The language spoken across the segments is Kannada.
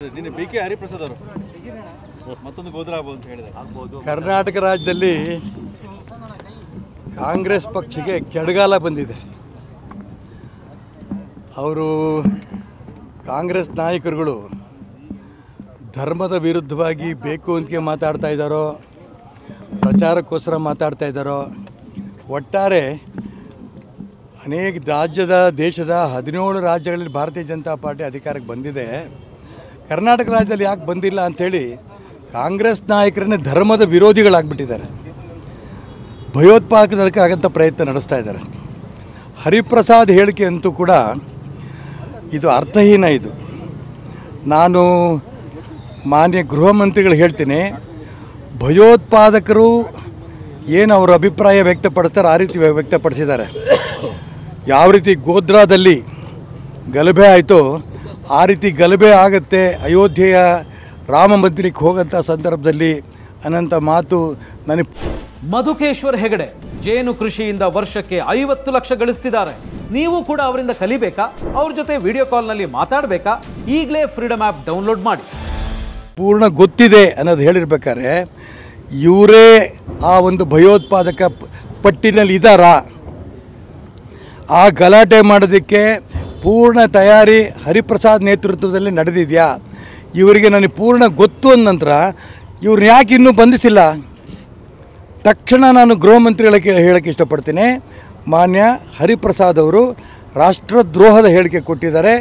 ನಿನ್ನೆ ಬಿಕೆ ಹರಿಪ್ರಸಾದ್ ಅವರು ಮತ್ತೊಂದು ಗೋದ್ರಾಬು ಅಂತ ಹೇಳಿದೆ ಆಗ್ಬೋದು. ಕರ್ನಾಟಕ ರಾಜ್ಯದಲ್ಲಿ ಕಾಂಗ್ರೆಸ್ ಪಕ್ಷಕ್ಕೆ ಕೆಡಗಾಲ ಬಂದಿದೆ. ಅವರು ಕಾಂಗ್ರೆಸ್ ನಾಯಕರುಗಳು ಧರ್ಮದ ವಿರುದ್ಧವಾಗಿ ಬೇಕು ಅಂತ ಮಾತಾಡ್ತಾ ಇದ್ದಾರೋ, ಪ್ರಚಾರಕ್ಕೋಸ್ಕರ ಮಾತಾಡ್ತಾ ಇದ್ದಾರೋ, ಒಟ್ಟಾರೆ ಅನೇಕ ದೇಶದ 17 ರಾಜ್ಯಗಳಲ್ಲಿ ಭಾರತೀಯ ಜನತಾ ಪಾರ್ಟಿ ಅಧಿಕಾರಕ್ಕೆ ಬಂದಿದೆ. ಕರ್ನಾಟಕ ರಾಜ್ಯದಲ್ಲಿ ಯಾಕೆ ಬಂದಿಲ್ಲ ಅಂಥೇಳಿ ಕಾಂಗ್ರೆಸ್ ನಾಯಕರನ್ನೇ ಧರ್ಮದ ವಿರೋಧಿಗಳಾಗ್ಬಿಟ್ಟಿದ್ದಾರೆ. ಭಯೋತ್ಪಾದಕರಾಗಂಥ ಪ್ರಯತ್ನ ನಡೆಸ್ತಾ ಇದ್ದಾರೆ. ಹರಿಪ್ರಸಾದ್ ಹೇಳಿಕೆ ಅಂತೂ ಕೂಡ ಇದು ಅರ್ಥಹೀನ. ಇದು ನಾನು ಮಾನ್ಯ ಗೃಹ ಮಂತ್ರಿಗಳು ಹೇಳ್ತೀನಿ, ಭಯೋತ್ಪಾದಕರು ಏನು ಅವರ ಅಭಿಪ್ರಾಯ ವ್ಯಕ್ತಪಡಿಸ್ತಾರೆ ಆ ರೀತಿ ವ್ಯಕ್ತಪಡಿಸಿದ್ದಾರೆ. ಯಾವ ರೀತಿ ಗೋಧ್ರಾದಲ್ಲಿ ಗಲಭೆ ಆಯಿತು ಆ ರೀತಿ ಗಲಭೆ ಆಗುತ್ತೆ ಅಯೋಧ್ಯೆಯ ರಾಮ ಮಂದಿರಕ್ಕೆ ಹೋಗೋಂಥ ಸಂದರ್ಭದಲ್ಲಿ ಅನ್ನೋಂಥ ಮಾತು ನನಗೆ. ಮಧುಕೇಶ್ವರ್ ಹೆಗಡೆ ಜೇನು ಕೃಷಿಯಿಂದ ವರ್ಷಕ್ಕೆ 50 ಲಕ್ಷ ಗಳಿಸ್ತಿದ್ದಾರೆ. ನೀವು ಕೂಡ ಅವರಿಂದ ಕಲಿಬೇಕಾ? ಅವ್ರ ಜೊತೆ ವಿಡಿಯೋ ಕಾಲ್ನಲ್ಲಿ ಮಾತಾಡಬೇಕಾ? ಈಗಲೇ ಫ್ರೀಡಮ್ ಆ್ಯಪ್ ಡೌನ್ಲೋಡ್ ಮಾಡಿ. ಪೂರ್ಣ ಗೊತ್ತಿದೆ ಅನ್ನೋದು ಹೇಳಿರ್ಬೇಕಾದ್ರೆ ಇವರೇ ಆ ಒಂದು ಭಯೋತ್ಪಾದಕ ಪಟ್ಟಿನಲ್ಲಿ ಇದ್ದಾರಾ? ಆ ಗಲಾಟೆ ಮಾಡೋದಕ್ಕೆ ಪೂರ್ಣ ತಯಾರಿ ಹರಿಪ್ರಸಾದ್ ನೇತೃತ್ವದಲ್ಲಿ ನಡೆದಿದೆಯಾ? ಇವರಿಗೆ ನನಗೆ ಪೂರ್ಣ ಗೊತ್ತು ಅಂದ ನಂತರ ಇವ್ರನ್ನ ಯಾಕೆ ಇನ್ನೂ ಬಂಧಿಸಿಲ್ಲ? ತಕ್ಷಣ ನಾನು ಗೃಹ ಮಂತ್ರಿಗಳಿಗೆ ಹೇಳೋಕ್ಕೆ ಇಷ್ಟಪಡ್ತೀನಿ, ಮಾನ್ಯ ಹರಿಪ್ರಸಾದ್ ಅವರು ರಾಷ್ಟ್ರದ್ರೋಹದ ಹೇಳಿಕೆ ಕೊಟ್ಟಿದ್ದಾರೆ.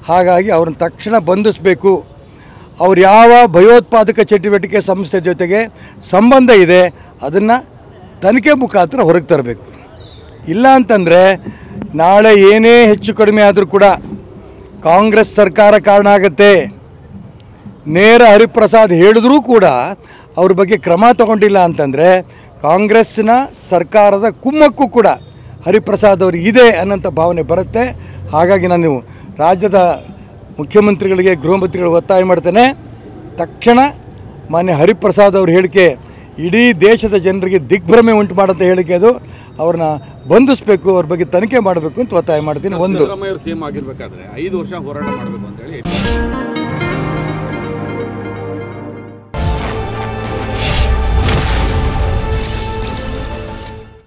ಹಾಗಾಗಿ ಅವ್ರನ್ನ ತಕ್ಷಣ ಬಂಧಿಸಬೇಕು. ಅವ್ರು ಯಾವ ಭಯೋತ್ಪಾದಕ ಚಟುವಟಿಕೆ ಸಂಸ್ಥೆ ಜೊತೆಗೆ ಸಂಬಂಧ ಇದೆ ಅದನ್ನು ತನಿಖೆ ಮುಖಾಂತರ ಹೊರಗೆ ತರಬೇಕು. ಇಲ್ಲ ಅಂತಂದರೆ ನಾಳೆ ಏನೇ ಹೆಚ್ಚು ಕಡಿಮೆ ಆದರೂ ಕೂಡ ಕಾಂಗ್ರೆಸ್ ಸರ್ಕಾರ ಕಾರಣ ಆಗುತ್ತೆ. ನೇರ ಹರಿಪ್ರಸಾದ್ ಹೇಳಿದ್ರೂ ಕೂಡ ಅವ್ರ ಬಗ್ಗೆ ಕ್ರಮ ತಗೊಂಡಿಲ್ಲ ಅಂತಂದರೆ ಕಾಂಗ್ರೆಸ್ಸಿನ ಸರ್ಕಾರದ ಕುಮ್ಮಕ್ಕು ಕೂಡ ಹರಿಪ್ರಸಾದ್ ಅವರು ಇದೆ ಅನ್ನೋಂಥ ಭಾವನೆ ಬರುತ್ತೆ. ಹಾಗಾಗಿ ನಾನು ರಾಜ್ಯದ ಮುಖ್ಯಮಂತ್ರಿಗಳಿಗೆ ಗೃಹ ಮಂತ್ರಿಗಳಿಗೆ ಒತ್ತಾಯ ಮಾಡ್ತೇನೆ, ತಕ್ಷಣ ಮಾನ್ಯ ಹರಿಪ್ರಸಾದ್ ಅವ್ರ ಹೇಳಿಕೆ ಇಡೀ ದೇಶದ ಜನರಿಗೆ ದಿಗ್ಭ್ರಮೆ ಉಂಟು ಮಾಡೋಂಥ ಹೇಳಿಕೆ ಅದು. ಅವ್ರನ್ನ ಬಂಧಿಸಬೇಕು, ಅವ್ರ ಬಗ್ಗೆ ತನಿಖೆ ಮಾಡಬೇಕು ಅಂತ ಒತ್ತಾಯ ಮಾಡ್ತೀನಿ. ಒಂದು ಸಿಎಂ ಆಗಿರ್ಬೇಕಾದ್ರೆ 5 ವರ್ಷ ಹೋರಾಟ ಮಾಡಬೇಕು ಅಂತೇಳಿ